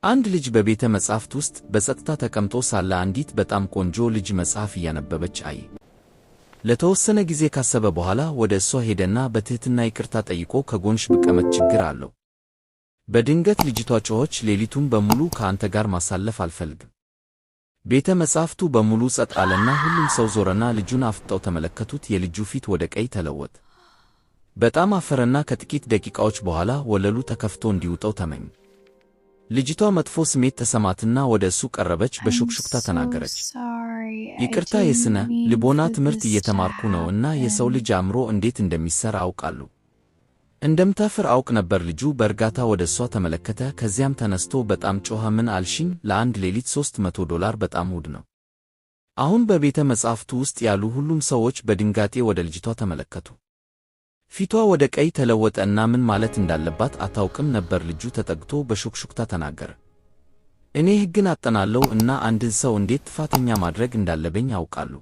አንድ ልጅ በቤተ መጻሕፍት ውስጥ በጸጥታ ተቀምጦ ሳለ አንዲት በጣም ቆንጆ ልጅ መጽሐፍ እያነበበች አየ። ለተወሰነ ጊዜ ካሰበ በኋላ ወደ እሷ ሄደና በትሕትና ይቅርታ ጠይቆ ከጎንሽ ብቀመጥ ችግር አለው? በድንገት ልጅቷ ጮኸች፣ ሌሊቱን በሙሉ ከአንተ ጋር ማሳለፍ አልፈልግም። ቤተ መጻሕፍቱ በሙሉ ጸጥ አለና ሁሉም ሰው ዞረና ልጁን አፍጥጠው ተመለከቱት። የልጁ ፊት ወደ ቀይ ተለወጠ። በጣም አፈረና ከጥቂት ደቂቃዎች በኋላ ወለሉ ተከፍቶ እንዲውጠው ተመኘ። ልጅቷ መጥፎ ስሜት ተሰማትና ወደ እሱ ቀረበች። በሹክሹክታ ተናገረች፣ ይቅርታ፣ የስነ ልቦና ትምህርት እየተማርኩ ነው እና የሰው ልጅ አእምሮ እንዴት እንደሚሰራ አውቃለሁ። እንደምታፍር አውቅ ነበር። ልጁ በእርጋታ ወደ እሷ ተመለከተ። ከዚያም ተነስቶ በጣም ጮኸ፣ ምን አልሽኝ? ለአንድ ሌሊት $300 በጣም ውድ ነው። አሁን በቤተ መጻሕፍቱ ውስጥ ያሉ ሁሉም ሰዎች በድንጋጤ ወደ ልጅቷ ተመለከቱ። ፊቷ ወደ ቀይ ተለወጠ እና ምን ማለት እንዳለባት አታውቅም ነበር። ልጁ ተጠግቶ በሹክሹክታ ተናገረ፣ እኔ ሕግን አጠናለሁ እና አንድን ሰው እንዴት ጥፋተኛ ማድረግ እንዳለብኝ አውቃለሁ።